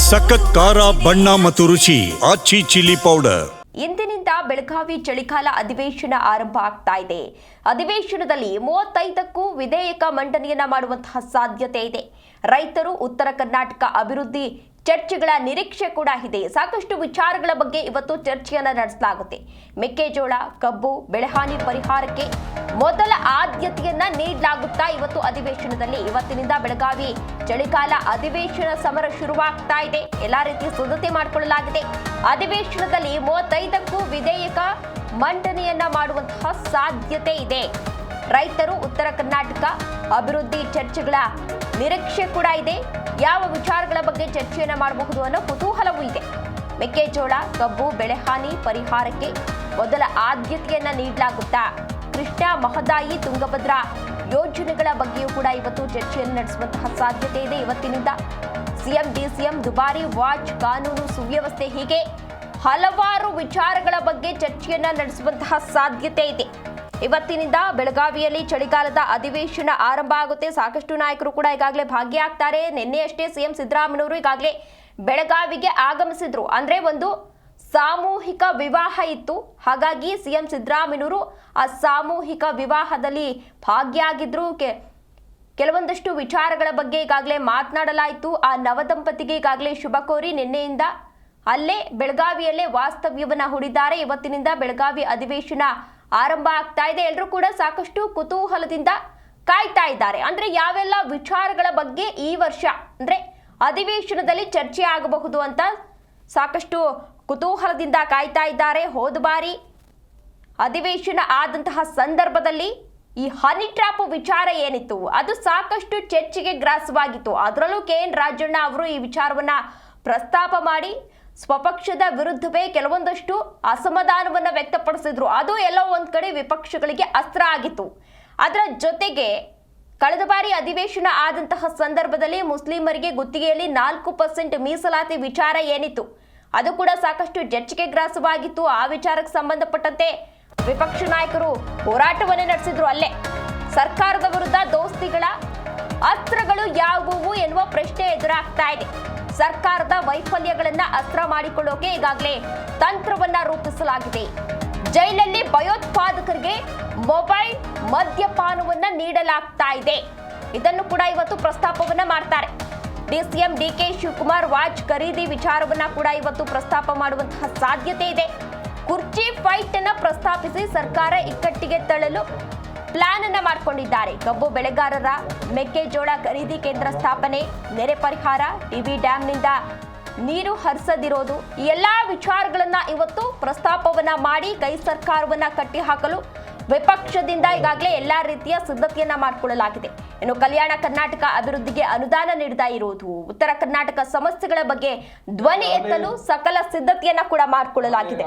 ಸಖತ್ ಖಾರ ಬಣ್ಣ ಮತ್ತು ರುಚಿ ಆಚಿ ಚಿಲ್ಲಿ ಪೌಡರ್. ಇಂದಿನಿಂದ ಬೆಳಗಾವಿ ಚಳಿಗಾಲ ಅಧಿವೇಶನ ಆರಂಭ ಆಗ್ತಾ ಇದೆ. ಅಧಿವೇಶನದಲ್ಲಿ 35ಕ್ಕೂ ವಿಧೇಯಕ ಮಂಡನೆಯನ್ನ ಮಾಡುವಂತಹ ಸಾಧ್ಯತೆ ಇದೆ. ರೈತರು, ಉತ್ತರ ಕರ್ನಾಟಕ ಅಭಿವೃದ್ಧಿ ಚರ್ಚೆಗಳ ನಿರೀಕ್ಷೆ ಕೂಡ ಇದೆ. ಸಾಕಷ್ಟು ವಿಚಾರಗಳ ಬಗ್ಗೆ ಇವತ್ತು ಚರ್ಚೆಯನ್ನ ನಡೆಸಲಾಗುತ್ತೆ. ಮೆಕ್ಕೆಜೋಳ, ಕಬ್ಬು, ಬೆಳೆಹಾನಿ ಪರಿಹಾರಕ್ಕೆ ಮೊದಲ ಆದ್ಯತೆಯನ್ನ ನೀಡಲಾಗುತ್ತಾ ಇವತ್ತು ಅಧಿವೇಶನದಲ್ಲಿ. ಇವತ್ತಿನಿಂದ ಬೆಳಗಾವಿ ಚಳಿಗಾಲ ಅಧಿವೇಶನ ಸಮರ ಶುರುವಾಗ್ತಾ ಇದೆ. ಎಲ್ಲಾ ರೀತಿಯ ಸಿದ್ಧತೆ ಮಾಡಿಕೊಳ್ಳಲಾಗಿದೆ. ಅಧಿವೇಶನದಲ್ಲಿ 35ಕ್ಕೂ ವಿಧೇಯಕ ಮಂಡನೆಯನ್ನ ಮಾಡುವಂತಹ ಸಾಧ್ಯತೆ ಇದೆ. ರೈತರು, ಉತ್ತರ ಕರ್ನಾಟಕ ಅಭಿವೃದ್ಧಿ ಚರ್ಚೆಗಳ ನಿರೀಕ್ಷೆ ಕೂಡ ಇದೆ. ಯಾವ ವಿಚಾರಗಳ ಬಗ್ಗೆ ಚರ್ಚೆಯನ್ನ ಮಾಡಬಹುದು ಅನ್ನೋ ಕುತೂಹಲವೂ ಇದೆ. ಮೆಕ್ಕೆಜೋಳ, ಕಬ್ಬು, ಬೆಳೆಹಾನಿ ಪರಿಹಾರಕ್ಕೆ ಮೊದಲ ಆದ್ಯತೆಯನ್ನ ನೀಡಲಾಗುತ್ತಾ? ಕೃಷ್ಣಾ, ಮಹದಾಯಿ, ತುಂಗಭದ್ರಾ ಯೋಜನೆಗಳ ಬಗ್ಗೆಯೂ ಕೂಡ ಇವತ್ತು ಚರ್ಚೆಯನ್ನು ನಡೆಸುವಂತಹ ಸಾಧ್ಯತೆ ಇದೆ. ಇವತ್ತಿನಿಂದ ಸಿಎಂ, ಡಿಸಿಎಂ, ದುಬಾರಿ ವಾಚ್, ಕಾನೂನು ಸುವ್ಯವಸ್ಥೆ, ಹೀಗೆ ಹಲವಾರು ವಿಚಾರಗಳ ಬಗ್ಗೆ ಚರ್ಚೆಯನ್ನ ನಡೆಸುವಂತಹ ಸಾಧ್ಯತೆ ಇದೆ. ಇವತ್ತಿನಿಂದ ಬೆಳಗಾವಿಯಲ್ಲಿ ಚಳಿಗಾಲದ ಅಧಿವೇಶನ ಆರಂಭ ಆಗುತ್ತೆ. ಸಾಕಷ್ಟು ನಾಯಕರು ಕೂಡ ಈಗಾಗಲೇ ಭಾಗಿಯಾಗ್ತಾರೆ. ನಿನ್ನೆಯಷ್ಟೇ ಸಿಎಂ ಸಿದ್ದರಾಮಯ್ಯನವರು ಈಗಾಗಲೇ ಬೆಳಗಾವಿಗೆ ಆಗಮಿಸಿದ್ರು. ಅಂದ್ರೆ ಒಂದು ಸಾಮೂಹಿಕ ವಿವಾಹ ಇತ್ತು. ಹಾಗಾಗಿ ಸಿಎಂ ಸಿದ್ದರಾಮಯ್ಯನವರು ಆ ಸಾಮೂಹಿಕ ವಿವಾಹದಲ್ಲಿ ಭಾಗಿಯಾಗಿದ್ರು. ಕೆಲವೊಂದಷ್ಟು ವಿಚಾರಗಳ ಬಗ್ಗೆ ಈಗಾಗಲೇ ಮಾತನಾಡಲಾಯಿತು. ಆ ನವದಂಪತಿಗೆ ಈಗಾಗಲೇ ಶುಭ ಕೋರಿ ನಿನ್ನೆಯಿಂದ ಅಲ್ಲೇ ಬೆಳಗಾವಿಯಲ್ಲೇ ವಾಸ್ತವ್ಯವನ್ನ ಹೂಡಿದ್ದಾರೆ. ಇವತ್ತಿನಿಂದ ಬೆಳಗಾವಿ ಅಧಿವೇಶನ ಆರಂಭ ಆಗ್ತಾ ಇದೆ. ಎಲ್ಲರೂ ಕೂಡ ಸಾಕಷ್ಟು ಕುತೂಹಲದಿಂದ ಕಾಯ್ತಾ ಇದ್ದಾರೆ. ಅಂದ್ರೆ ಯಾವೆಲ್ಲ ವಿಚಾರಗಳ ಬಗ್ಗೆ ಈ ವರ್ಷ ಅಂದ್ರೆ ಅಧಿವೇಶನದಲ್ಲಿ ಚರ್ಚೆ ಆಗಬಹುದು ಅಂತ ಸಾಕಷ್ಟು ಕುತೂಹಲದಿಂದ ಕಾಯ್ತಾ ಇದ್ದಾರೆ. ಹೋದ ಬಾರಿ ಅಧಿವೇಶನ ಆದಂತಹ ಸಂದರ್ಭದಲ್ಲಿ ಈ ಹನಿ ಟ್ರ್ಯಾಪ್ ವಿಚಾರ ಏನಿತ್ತು ಅದು ಸಾಕಷ್ಟು ಚರ್ಚೆಗೆ ಗ್ರಾಸವಾಗಿತ್ತು. ಅದರಲ್ಲೂ KN ರಾಜಣ್ಣ ಅವರು ಈ ವಿಚಾರವನ್ನ ಪ್ರಸ್ತಾಪ ಮಾಡಿ ಸ್ವಪಕ್ಷದ ವಿರುದ್ಧವೇ ಕೆಲವೊಂದಷ್ಟು ಅಸಮಾಧಾನವನ್ನ ವ್ಯಕ್ತಪಡಿಸಿದ್ರು. ಅದು ಎಲ್ಲೋ ಒಂದ್ ಕಡೆ ವಿಪಕ್ಷಗಳಿಗೆ ಅಸ್ತ್ರ ಆಗಿತ್ತು. ಅದರ ಜೊತೆಗೆ ಕಳೆದ ಬಾರಿ ಅಧಿವೇಶನ ಆದಂತಹ ಸಂದರ್ಭದಲ್ಲಿ ಮುಸ್ಲಿಮರಿಗೆ ಗುತ್ತಿಗೆಯಲ್ಲಿ 4% ಮೀಸಲಾತಿ ವಿಚಾರ ಏನಿತ್ತು ಅದು ಕೂಡ ಸಾಕಷ್ಟು ಚರ್ಚೆಗೆ ಗ್ರಾಸವಾಗಿತ್ತು. ಆ ವಿಚಾರಕ್ಕೆ ಸಂಬಂಧಪಟ್ಟಂತೆ ವಿಪಕ್ಷ ನಾಯಕರು ಹೋರಾಟವನ್ನೇ ನಡೆಸಿದ್ರು. ಅಲ್ಲೇ ಸರ್ಕಾರದ ವಿರುದ್ಧ ದೋಸ್ತಿಗಳ ಅಸ್ತ್ರಗಳು ಯಾವುವು ಎನ್ನುವ ಪ್ರಶ್ನೆ ಎದುರಾಗ್ತಾ ಇದೆ. ಸರ್ಕಾರದ ವೈಫಲ್ಯಗಳನ್ನ ಅಸ್ತ್ರ ಮಾಡಿಕೊಳ್ಳೋಕೆ ಈಗಾಗಲೇ ತಂತ್ರವನ್ನ ರೂಪಿಸಲಾಗಿದೆ. ಜೈಲಲ್ಲಿ ಭಯೋತ್ಪಾದಕರಿಗೆ ಮೊಬೈಲ್ ಮದ್ಯಪಾನವನ್ನ ನೀಡಲಾಗ್ತಾ ಇದೆ. ಇದನ್ನು ಕೂಡ ಇವತ್ತು ಪ್ರಸ್ತಾಪವನ್ನ ಮಾಡ್ತಾರೆ. ಡಿಸಿಎಂ DK ಶಿವಕುಮಾರ್ ವಾಚ್ ಖರೀದಿ ವಿಚಾರವನ್ನ ಕೂಡ ಇವತ್ತು ಪ್ರಸ್ತಾಪ ಮಾಡುವಂತಹ ಸಾಧ್ಯತೆ ಇದೆ. ಕುರ್ಚಿ ಫೈಟ್ ಅನ್ನ ಪ್ರಸ್ತಾಪಿಸಿ ಸರ್ಕಾರ ಇಕ್ಕಟ್ಟಿಗೆ ತಳ್ಳಲು ಪ್ಲಾನ್ ಅನ್ನ ಮಾಡಿಕೊಂಡಿದ್ದಾರೆ. ಕಬ್ಬು ಬೆಳೆಗಾರರ ಮೆಕ್ಕೆಜೋಳ ಖರೀದಿ ಕೇಂದ್ರ ಸ್ಥಾಪನೆ, ನೆರೆ ಪರಿಹಾರ, TB ಡ್ಯಾಂನಿಂದ ನೀರು ಹರಿಸದಿರೋದು, ಈ ಎಲ್ಲಾ ವಿಚಾರಗಳನ್ನ ಇವತ್ತು ಪ್ರಸ್ತಾಪವನ್ನ ಮಾಡಿ ಕೈ ಸರ್ಕಾರವನ್ನ ಕಟ್ಟಿ ಹಾಕಲು ವಿಪಕ್ಷದಿಂದ ಈಗಾಗಲೇ ಎಲ್ಲಾ ರೀತಿಯ ಸಿದ್ಧತೆಯನ್ನ ಮಾಡಿಕೊಳ್ಳಲಾಗಿದೆ. ಇನ್ನು ಕಲ್ಯಾಣ ಕರ್ನಾಟಕ ಅಭಿವೃದ್ಧಿಗೆ ಅನುದಾನ ನೀಡತಾ ಇರುವುದು, ಉತ್ತರ ಕರ್ನಾಟಕ ಸಮಸ್ಯೆಗಳ ಬಗ್ಗೆ ಧ್ವನಿ ಎತ್ತಲು ಸಕಲ ಸಿದ್ಧತೆಯನ್ನ ಕೂಡ ಮಾಡಿಕೊಳ್ಳಲಾಗಿದೆ.